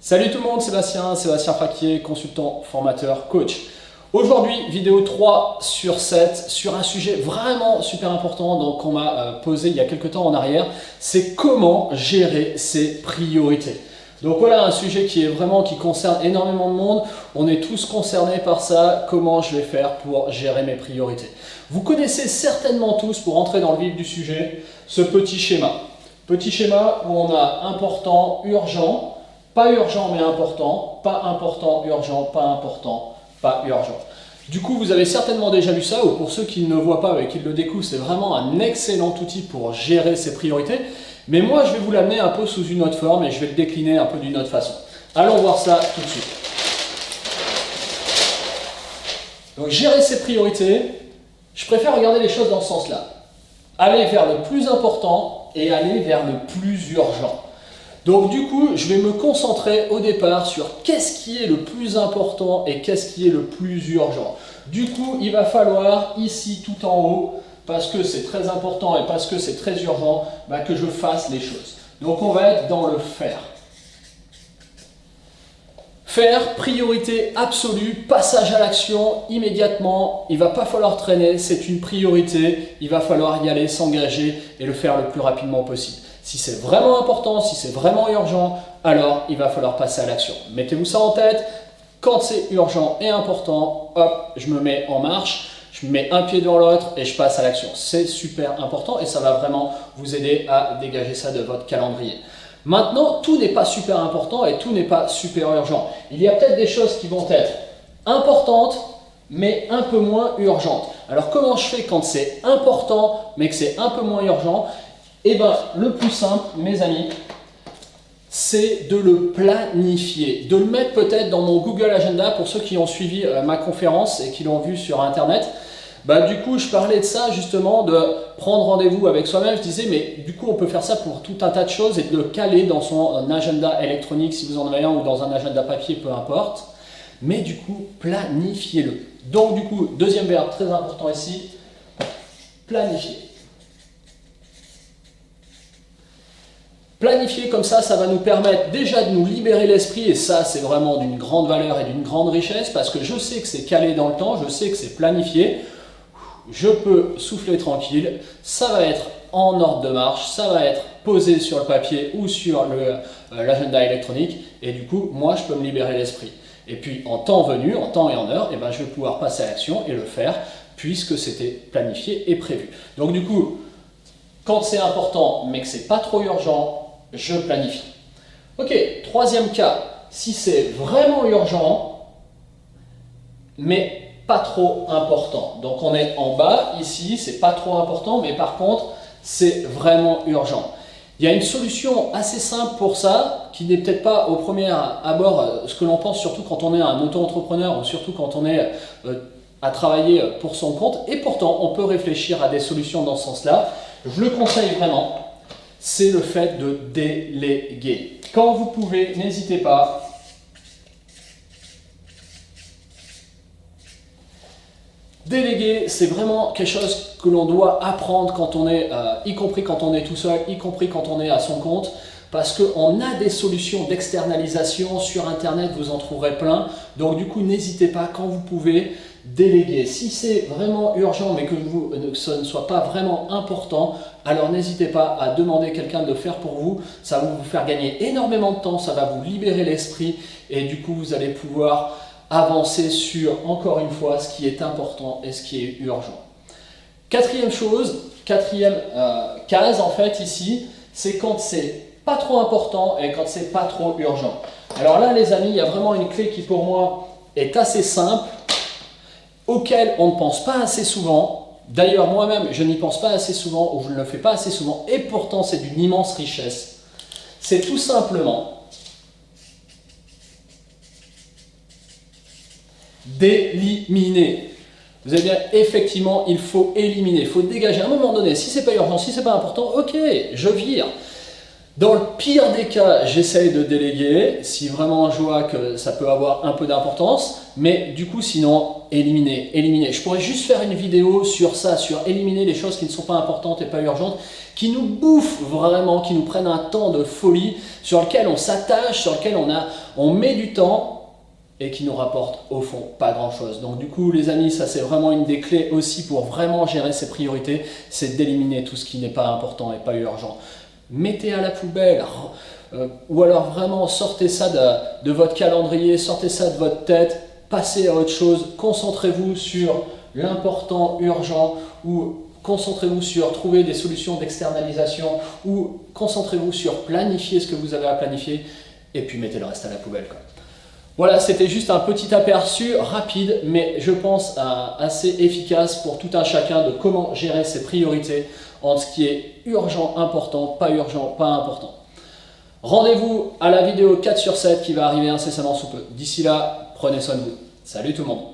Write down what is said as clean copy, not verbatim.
Salut tout le monde, Sébastien Fracquier, consultant, formateur, coach. Aujourd'hui, vidéo 3 sur 7 sur un sujet vraiment super important qu'on m'a posé il y a quelques temps en arrière, c'est comment gérer ses priorités. Donc voilà un sujet qui concerne énormément de monde, on est tous concernés par ça, comment je vais faire pour gérer mes priorités. Vous connaissez certainement tous, pour entrer dans le vif du sujet, ce petit schéma. Petit schéma où on a important, urgent, pas urgent mais important, pas important, urgent, pas important, pas urgent. Du coup, vous avez certainement déjà vu ça, ou pour ceux qui ne le voient pas et qui le découvrent, c'est vraiment un excellent outil pour gérer ses priorités. Mais moi, je vais vous l'amener un peu sous une autre forme et je vais le décliner un peu d'une autre façon. Allons voir ça tout de suite. Donc, gérer ses priorités, je préfère regarder les choses dans ce sens-là. Aller vers le plus important et aller vers le plus urgent. Donc du coup, je vais me concentrer au départ sur qu'est-ce qui est le plus important et qu'est-ce qui est le plus urgent. Du coup, il va falloir ici tout en haut, parce que c'est très important et parce que c'est très urgent, que je fasse les choses. Donc on va être dans le faire. Faire, priorité absolue, passage à l'action immédiatement, il ne va pas falloir traîner, c'est une priorité, il va falloir y aller, s'engager et le faire le plus rapidement possible. Si c'est vraiment important, si c'est vraiment urgent, alors il va falloir passer à l'action. Mettez-vous ça en tête, quand c'est urgent et important, hop, je me mets en marche, je mets un pied devant l'autre et je passe à l'action. C'est super important et ça va vraiment vous aider à dégager ça de votre calendrier. Maintenant, tout n'est pas super important et tout n'est pas super urgent. Il y a peut-être des choses qui vont être importantes, mais un peu moins urgentes. Alors comment je fais quand c'est important, mais que c'est un peu moins urgent? Eh bien, le plus simple, mes amis, c'est de le planifier, de le mettre peut-être dans mon Google Agenda pour ceux qui ont suivi ma conférence et qui l'ont vu sur Internet. Du coup, je parlais de ça justement, de prendre rendez-vous avec soi-même. Je disais, mais du coup, on peut faire ça pour tout un tas de choses et de le caler dans son agenda électronique, si vous en avez un, ou dans un agenda papier, peu importe. Mais du coup, planifiez-le. Donc du coup, deuxième verbe très important ici, planifier. Planifier comme ça va nous permettre déjà de nous libérer l'esprit et ça c'est vraiment d'une grande valeur et d'une grande richesse parce que je sais que c'est calé dans le temps, je sais que c'est planifié, je peux souffler tranquille, ça va être en ordre de marche, ça va être posé sur le papier ou sur l'agenda électronique et du coup moi je peux me libérer l'esprit. Et puis en temps venu, en temps et en heure, je vais pouvoir passer à l'action et le faire puisque c'était planifié et prévu. Donc du coup, quand c'est important mais que c'est pas trop urgent, je planifie. Ok, troisième cas, si c'est vraiment urgent, mais pas trop important. Donc on est en bas, ici, c'est pas trop important, mais par contre, c'est vraiment urgent. Il y a une solution assez simple pour ça, qui n'est peut-être pas au premier abord ce que l'on pense, surtout quand on est un auto-entrepreneur ou surtout quand on est à travailler pour son compte. Et pourtant, on peut réfléchir à des solutions dans ce sens-là. Je le conseille vraiment. C'est le fait de déléguer. Quand vous pouvez, n'hésitez pas. Déléguer, c'est vraiment quelque chose que l'on doit apprendre quand on est, y compris quand on est tout seul, y compris quand on est à son compte, parce qu'on a des solutions d'externalisation sur Internet, vous en trouverez plein. Donc du coup, n'hésitez pas quand vous pouvez déléguer. Si c'est vraiment urgent, mais que ce ne soit pas vraiment important, alors n'hésitez pas à demander quelqu'un de le faire pour vous. Ça va vous faire gagner énormément de temps, ça va vous libérer l'esprit et du coup, vous allez pouvoir avancer sur, encore une fois, ce qui est important et ce qui est urgent. Quatrième chose, quatrième case en fait ici, c'est quand c'est pas trop important et quand c'est pas trop urgent. Alors là les amis, il y a vraiment une clé qui pour moi est assez simple, auquel on ne pense pas assez souvent. D'ailleurs moi-même je n'y pense pas assez souvent ou je ne le fais pas assez souvent et pourtant c'est d'une immense richesse. C'est tout simplement d'éliminer. Vous avez bien, effectivement, il faut éliminer, il faut dégager à un moment donné. Si c'est pas urgent, si c'est pas important, ok, je vire. Dans le pire des cas, j'essaye de déléguer si vraiment je vois que ça peut avoir un peu d'importance, mais du coup sinon, éliminer. Je pourrais juste faire une vidéo sur ça, sur éliminer les choses qui ne sont pas importantes et pas urgentes, qui nous bouffent vraiment, qui nous prennent un temps de folie, sur lequel on s'attache, sur lequel on met du temps, et qui nous rapporte au fond pas grand chose. Donc du coup les amis, ça c'est vraiment une des clés aussi pour vraiment gérer ses priorités, c'est d'éliminer tout ce qui n'est pas important et pas urgent. Mettez à la poubelle, ou alors vraiment sortez ça de votre calendrier, sortez ça de votre tête, passez à autre chose, concentrez-vous sur l'important, urgent, ou concentrez-vous sur trouver des solutions d'externalisation, ou concentrez-vous sur planifier ce que vous avez à planifier, et puis mettez le reste à la poubelle, quoi. Voilà, c'était juste un petit aperçu rapide, mais je pense assez efficace pour tout un chacun de comment gérer ses priorités entre ce qui est urgent, important, pas important. Rendez-vous à la vidéo 4 sur 7 qui va arriver incessamment sous peu. D'ici là, prenez soin de vous. Salut tout le monde!